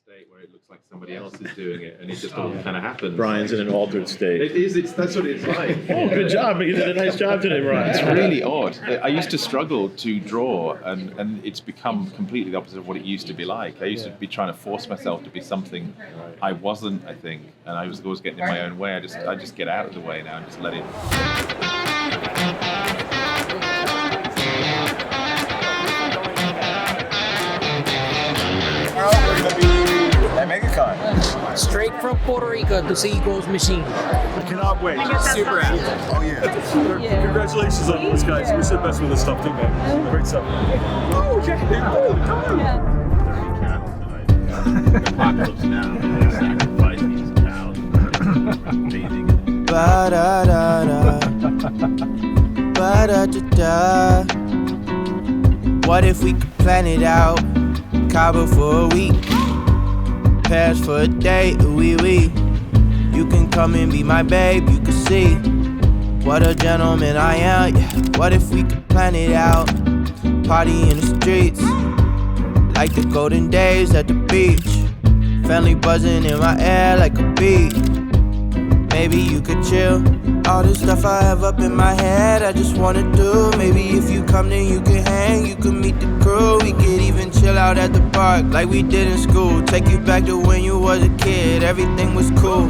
state where it looks like somebody else is doing it, and it just all kind of happens. Brian's in an altered state. It is. That's what it's like. Oh, good job! You did a nice job today, Brian. It's really odd. I used to struggle to draw, and it's become completely the opposite of what it used to be like. I used to be trying to force myself to be something I wasn't, I think, and I was always getting in my own way. I just get out of the way now and just let it. Straight from Puerto Rico to see Ghost Machine. I cannot wait. Super happy. Oh yeah. Congratulations on this, guys. We're the best with this stuff too, man. Great stuff. Oh, Jack, come on. Apocalypse now. Sacrifice these cows. Amazing. Ba da da da. Ba da da da. What if we could plan it out? Cabo for a week. Pass for a day, wee wee. You can come and be my babe, you can see what a gentleman I am. Yeah. What if we could plan it out? Party in the streets, like the golden days at the beach. Family buzzing in my ear like a bee. Maybe you could chill. All this stuff I have up in my head, I just wanna do. Maybe if you come then you can hang, you can meet the crew. We could even chill out at the park like we did in school. Take you back to when you was a kid, everything was cool.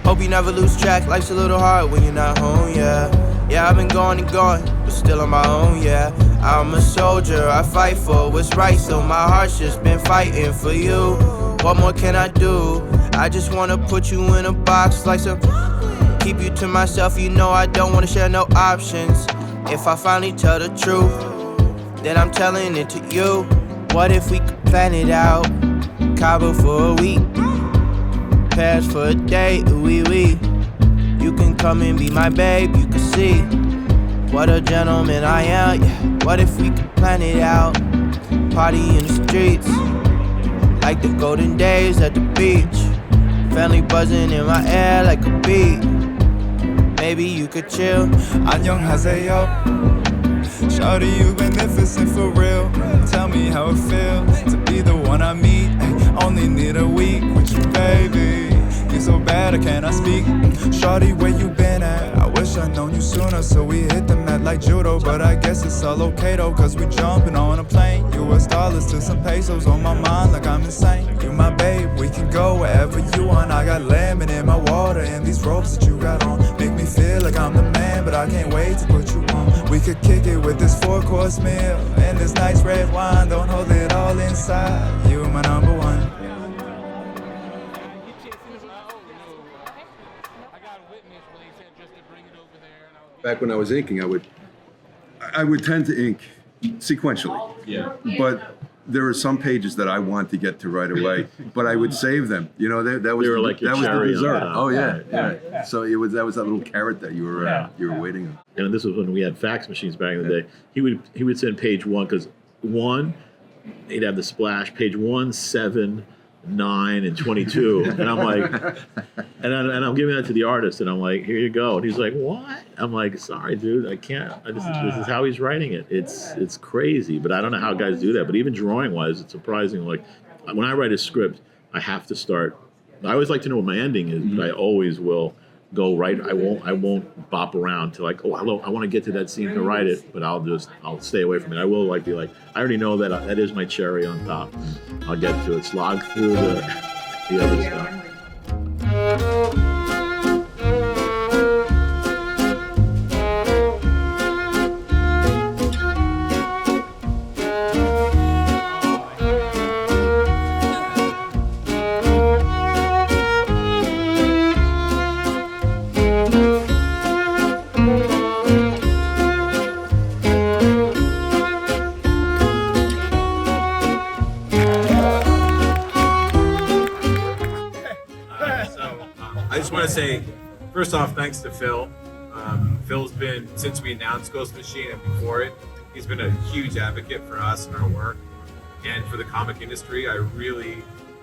Hope you never lose track, life's a little hard when you're not home, yeah. Yeah, I've been going and going, but still on my own, yeah. I'm a soldier, I fight for what's right, so my heart's just been fighting for you. What more can I do? I just wanna put you in a box like some. Keep you to myself, you know I don't wanna share no options. If I finally tell the truth, then I'm telling it to you. What if we could plan it out? Cabo for a week, Paris for a day, wee wee. You can come and be my babe, you can see what a gentleman I am. Yeah. What if we could plan it out? Party in the streets, like the golden days at the beach. Family buzzing in my ear like a bee. Maybe you could chill. 안녕하세요. Shawty, you beneficent for real. Tell me how it feels to be the one I meet. Only need a week with you, baby. You so bad I cannot speak. Shawty, where you been at? I wish I'd known you sooner, so we hit the mat like judo. But I guess it's all okay though, cause we jumping on a plane. US dollars to some pesos on my mind like I'm insane. You my babe, we can go wherever you want. I got lemon in my water and these robes that you got on make me feel like I'm the man, but I can't wait to put you on. We could kick it with this 4-course meal and this nice red wine. Don't hold it all inside. You my number one. Back when I was inking, I would tend to ink sequentially. Yeah. But there are some pages that I want to get to right away, but I would save them. You know, that was They were like your that was the cherry on dessert. top. Oh yeah. So that was that little carrot that you were waiting on. And this was when we had fax machines back in the day. He would send page 1 because 1, he'd have the splash page 1, 7, 9, and 22, and I'm like, and I'm giving that to the artist, and I'm like, here you go, and he's like, what? I'm like, sorry, dude, I can't. This is how he's writing it. It's crazy, but I don't know how guys do that. But even drawing wise, it's surprising. Like when I write a script, I have to start. I always like to know what my ending is, but I always will go right. I won't bop around to like, oh, hello, I want to get to that scene to write it, but I'll stay away from it. I will be like, I already know that is my cherry on top. I'll get to it, slog through the other stuff. Say, first off, thanks to Phil. Phil's been, since we announced Ghost Machine and before it, he's been a huge advocate for us and our work and for the comic industry. I really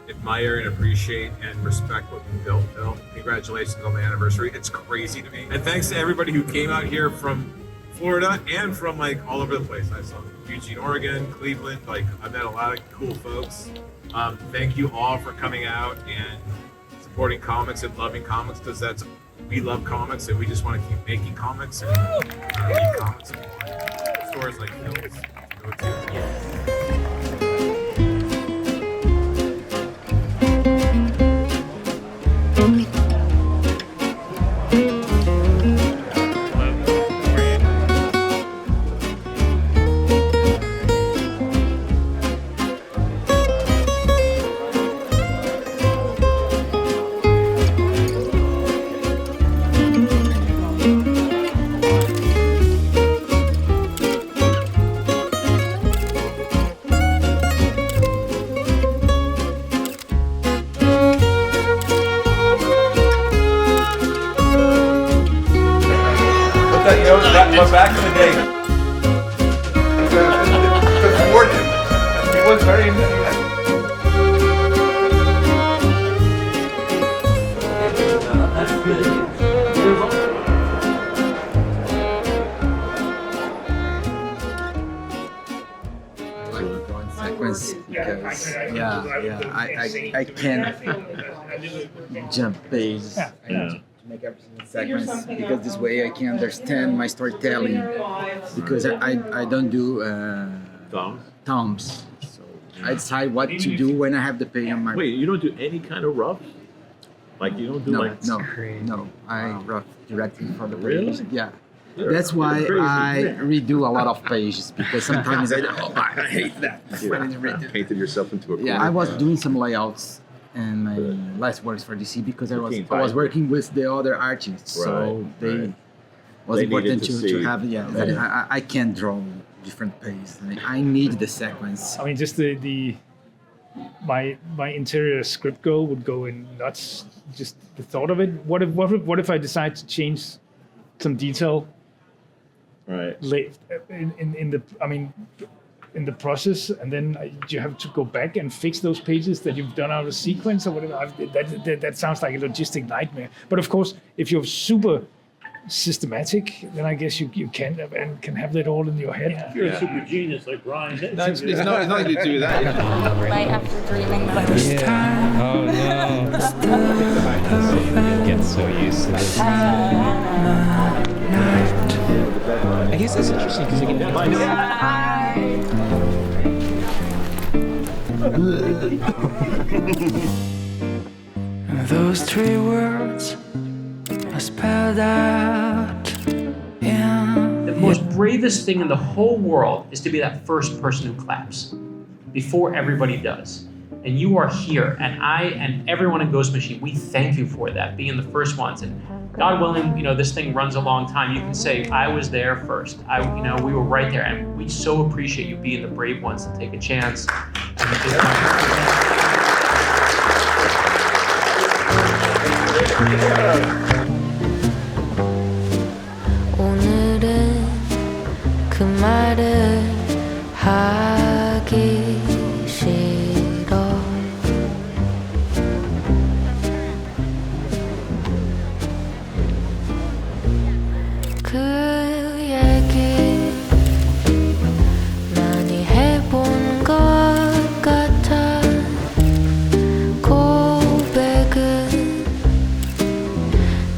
admire and appreciate and respect what you built, Phil. Congratulations on the anniversary. It's crazy to me. And thanks to everybody who came out here from Florida and from like all over the place. I saw Eugene, Oregon, Cleveland. Like, I've met a lot of cool folks. Thank you all for coming out and supporting comics and loving comics, because we love comics and we just want to keep making comics and keep comics and stores like Phil's go to. But back in the day, he was very sequence because I can't jump pages. To make everything in sequence, because this way I can understand my storytelling, because I don't do thumbs. So I decide what to do when I have the page on my. Wait, you don't do any kind of rough? Like you don't do no. I rough directly for the Really? pages. Yeah. That's why I redo a lot of pages, because sometimes I hate that. Painted yourself into a corner. Yeah, I was doing some layouts and my last works for DC, because I was working with the other artists, so they was important to have. Yeah, I can't draw different pages. I need the sequence. I mean, just my interior script girl would go in nuts. Just the thought of it. What if I decide to change some detail? Right. Late in the process, and then you have to go back and fix those pages that you've done out of sequence or whatever. That sounds like a logistic nightmare. But of course, if you're super systematic, then I guess you can have that all in your head. You're a super genius like Ryan. No, it's nothing to do with that. Right after dreaming about it. Yeah. Oh no. Get so used to this. I guess that's interesting because you can Those three words are spelled out in. The most bravest thing in the whole world is to be that first person who claps before everybody does. And you are here, and I and everyone in Ghost Machine, we thank you for that, being the first ones. And God willing, this thing runs a long time. You can say, I was there first. We were right there, and we so appreciate you being the brave ones to take a chance. 오늘은 그 말을 하기 싫어. 그 얘기 많이 해본 것 같아. 고백은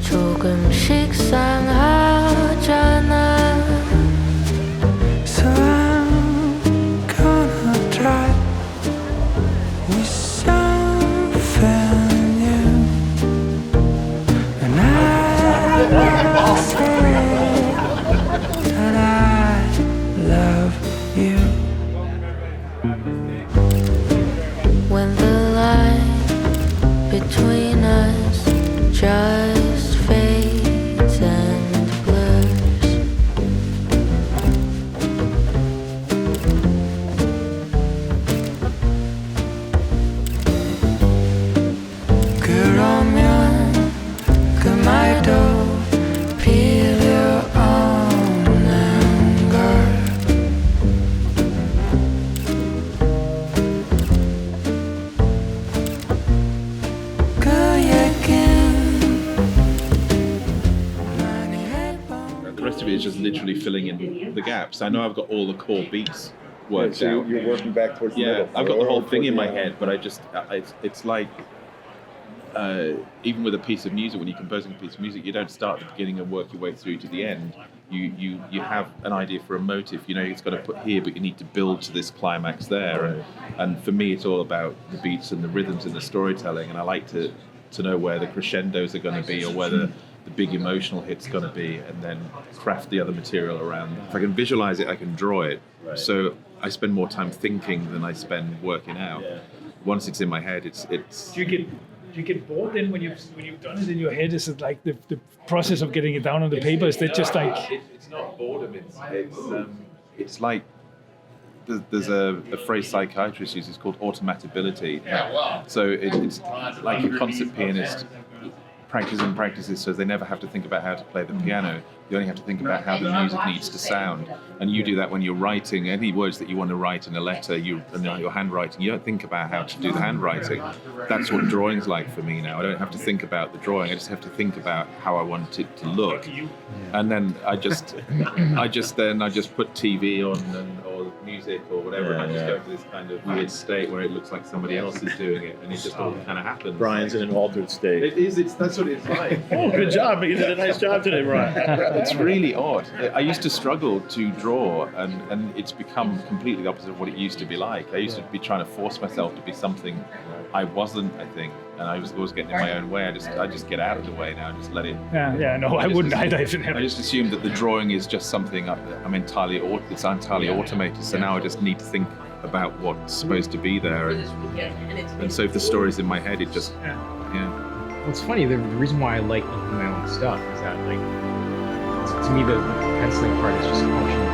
조금씩 상하잖아. So I'm gonna try with something new, and I say that I love you. When the line between us just fades and blurs, 그러면 그 말도 필요 없는 걸. 그 The rest of it is just literally filling in the gaps. I know I've got all the core beats worked so out. you're working back towards the Yeah, middle. I've got the or whole thing towards in the my end. head, but it's like, even with a piece of music, when you're composing a piece of music, you don't start at the beginning and work your way through to the end. You have an idea for a motive. You know, it's got to put here, but you need to build to this climax there. And for me, it's all about the beats and the rhythms and the storytelling. And I like to know where the crescendos are going to be, or where the big emotional hit's going to be, and then craft the other material around that. If I can visualize it, I can draw it. Right. So I spend more time thinking than I spend working out. Yeah. Once it's in my head, it's. Do you get bored then when you've done it in your head? Is it like the process of getting it down on the paper? Is that just like? It's not boredom. It's like there's a phrase psychiatrists use. It's called automatability. Yeah, wow. So it's like a concert pianist practices, so they never have to think about how to play the piano. You only have to think about how the music needs to sound. And you do that when you're writing any words that you want to write in a letter, your handwriting. You don't think about how to do the handwriting. That's what drawing's like for me now. I don't have to think about the drawing. I just have to think about how I want it to look. And then I just put TV on or music or whatever, and I just go into this kind of weird state where it looks like somebody else is doing it, and it just all kind of happens. Brian's in an altered state. It is. That's what it's like. Oh, good job! You did a nice job today, Brian. It's really odd. I used to struggle to draw, and it's become completely the opposite of what it used to be like. I used to be trying to force myself to be something I wasn't, I think, and I was always getting in my own way. I just get out of the way now, just let it. Yeah, no, I wouldn't either. I just assumed that the drawing is just something it's entirely automated. So now I just need to think about what's supposed to be there, and so if the story's in my head, it just yeah. Well, it's funny. The reason why I like making my own stuff is that, like, to me, the penciling part is just a function of